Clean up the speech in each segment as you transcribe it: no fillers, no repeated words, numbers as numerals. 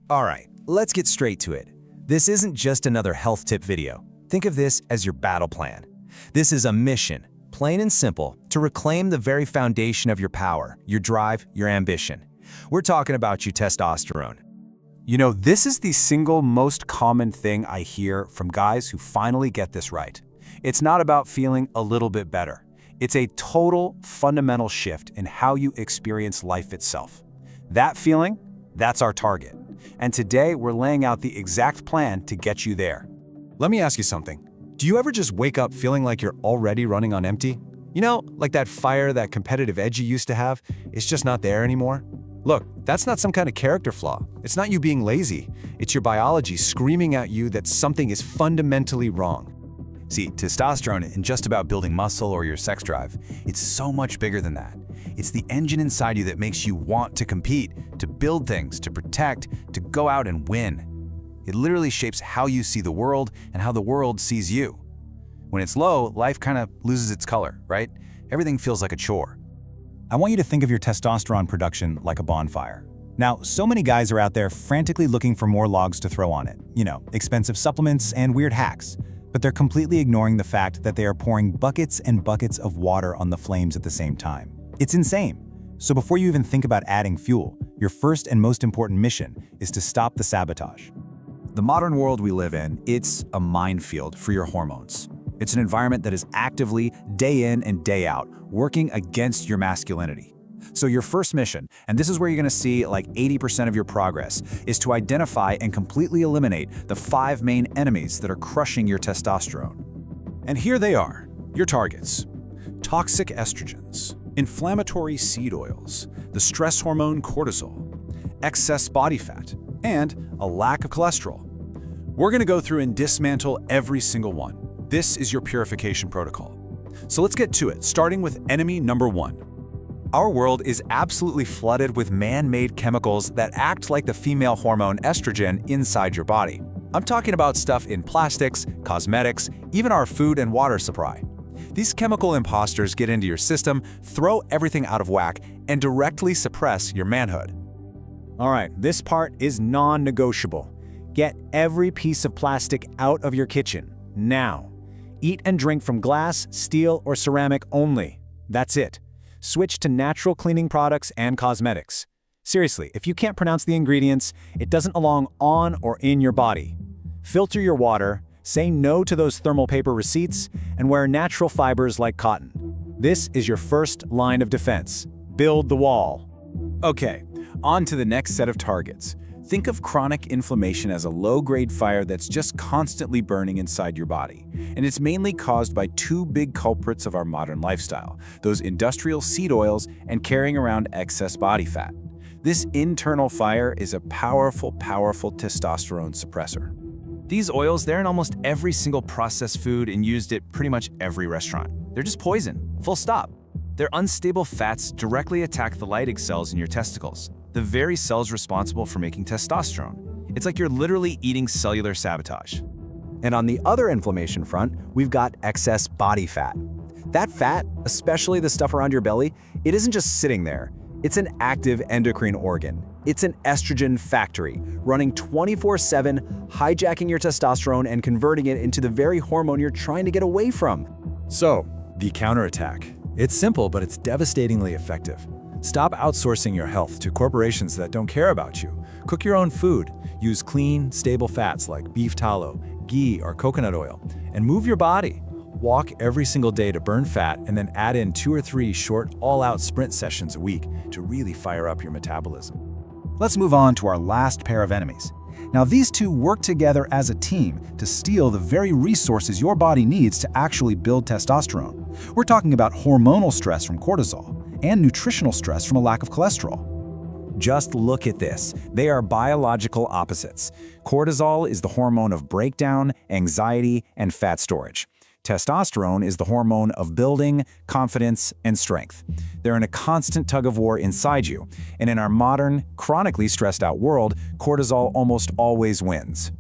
Alright, let's get straight to it. This isn't just another health tip video. Think of this as your battle plan. This is a mission, plain and simple, to reclaim the very foundation of your power, your drive, your ambition. We're talking about your testosterone. You know, this is the single most common thing I hear from guys who finally get this right. It's not about feeling a little bit better. It's a total, fundamental shift in how you experience life itself. That feeling, that's our target. And today, we're laying out the exact plan to get you there. Let me ask you something. Do you ever just wake up feeling like you're already running on empty? You know, like that fire, that competitive edge you used to have, it's just not there anymore? Look, that's not some kind of character flaw. It's not you being lazy. It's your biology screaming at you that something is fundamentally wrong. See, testosterone isn't just about building muscle or your sex drive. It's so much bigger than that. It's the engine inside you that makes you want to compete, to build things, to protect, to go out and win. It literally shapes how you see the world and how the world sees you. When it's low, life kind of loses its color, right? Everything feels like a chore. I want you to think of your testosterone production like a bonfire. Now, so many guys are out there frantically looking for more logs to throw on it. You know, expensive supplements and weird hacks. But they're completely ignoring the fact that they are pouring buckets and buckets of water on the flames at the same time. It's insane. So before you even think about adding fuel, your first and most important mission is to stop the sabotage. The modern world we live in, it's a minefield for your hormones. It's an environment that is actively, day in and day out, working against your masculinity. So your first mission, and this is where you're gonna see like 80% of your progress, is to identify and completely eliminate the 5 main enemies that are crushing your testosterone. And here they are, your targets. Toxic estrogens, inflammatory seed oils, the stress hormone cortisol, excess body fat, and a lack of cholesterol. We're gonna go through and dismantle every single one. This is your purification protocol. So let's get to it, starting with enemy number 1. Our world is absolutely flooded with man-made chemicals that act like the female hormone estrogen inside your body. I'm talking about stuff in plastics, cosmetics, even our food and water supply. These chemical imposters get into your system, throw everything out of whack, and directly suppress your manhood. All right, this part is non-negotiable. Get every piece of plastic out of your kitchen, now. Eat and drink from glass, steel, or ceramic only. That's it. Switch to natural cleaning products and cosmetics. Seriously, if you can't pronounce the ingredients, it doesn't belong on or in your body. Filter your water, say no to those thermal paper receipts, and wear natural fibers like cotton. This is your first line of defense. Build the wall. Okay, on to the next set of targets. Think of chronic inflammation as a low-grade fire that's just constantly burning inside your body. And it's mainly caused by 2 big culprits of our modern lifestyle, those industrial seed oils and carrying around excess body fat. This internal fire is a powerful, powerful testosterone suppressor. These oils, they're in almost every single processed food and used at pretty much every restaurant. They're just poison, full stop. Their unstable fats directly attack the Leydig cells in your testicles, the very cells responsible for making testosterone. It's like you're literally eating cellular sabotage. And on the other inflammation front, we've got excess body fat. That fat, especially the stuff around your belly, it isn't just sitting there. It's an active endocrine organ. It's an estrogen factory, running 24/7, hijacking your testosterone and converting it into the very hormone you're trying to get away from. So, the counterattack. It's simple, but it's devastatingly effective. Stop outsourcing your health to corporations that don't care about you. Cook your own food. Use clean, stable fats like beef tallow, ghee, or coconut oil. And move your body. Walk every single day to burn fat and then add in 2 or 3 short, all-out sprint sessions a week to really fire up your metabolism. Let's move on to our last pair of enemies. Now, these two work together as a team to steal the very resources your body needs to actually build testosterone. We're talking about hormonal stress from cortisol and nutritional stress from a lack of cholesterol. Just look at this. They are biological opposites. Cortisol is the hormone of breakdown, anxiety, and fat storage. Testosterone is the hormone of building, confidence, and strength. They're in a constant tug-of-war inside you, and in our modern, chronically stressed-out world, cortisol almost always wins.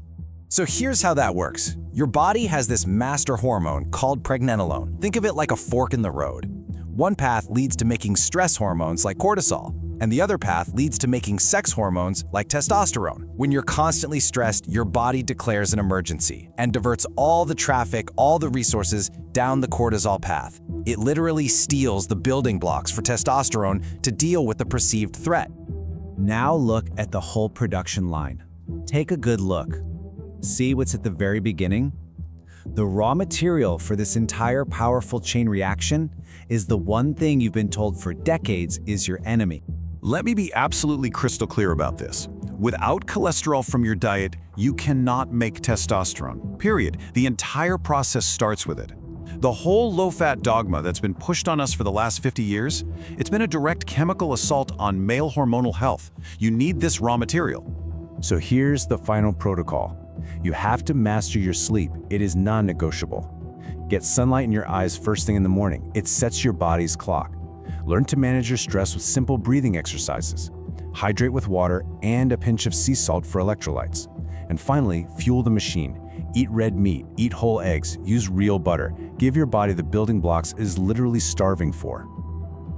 So here's how that works. Your body has this master hormone called pregnenolone. Think of it like a fork in the road. One path leads to making stress hormones like cortisol. And the other path leads to making sex hormones like testosterone. When you're constantly stressed, your body declares an emergency and diverts all the traffic, all the resources down the cortisol path. It literally steals the building blocks for testosterone to deal with the perceived threat. Now look at the whole production line. Take a good look. See what's at the very beginning? The raw material for this entire powerful chain reaction is the one thing you've been told for decades is your enemy. Let me be absolutely crystal clear about this. Without cholesterol from your diet, you cannot make testosterone, period. The entire process starts with it. The whole low-fat dogma that's been pushed on us for the last 50 years, it's been a direct chemical assault on male hormonal health. You need this raw material. So here's the final protocol. You have to master your sleep. It is non-negotiable. Get sunlight in your eyes first thing in the morning. It sets your body's clock. Learn to manage your stress with simple breathing exercises. Hydrate with water and a pinch of sea salt for electrolytes. And finally, fuel the machine. Eat red meat, eat whole eggs, use real butter. Give your body the building blocks it is literally starving for.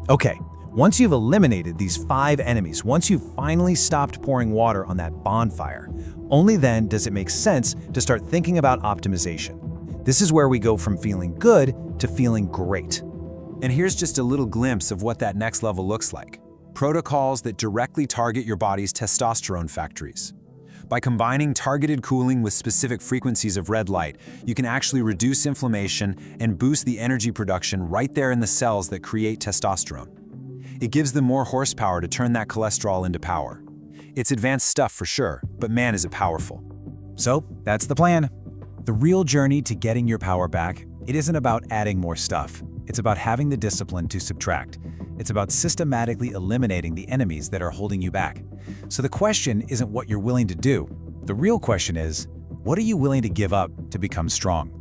Okay, once you've eliminated these 5 enemies, once you've finally stopped pouring water on that bonfire, only then does it make sense to start thinking about optimization. This is where we go from feeling good to feeling great. And here's just a little glimpse of what that next level looks like. Protocols that directly target your body's testosterone factories. By combining targeted cooling with specific frequencies of red light, you can actually reduce inflammation and boost the energy production right there in the cells that create testosterone. It gives them more horsepower to turn that cholesterol into power. It's advanced stuff for sure, but man is it powerful. So that's the plan. The real journey to getting your power back, it isn't about adding more stuff. It's about having the discipline to subtract. It's about systematically eliminating the enemies that are holding you back. So the question isn't what you're willing to do. The real question is, what are you willing to give up to become strong?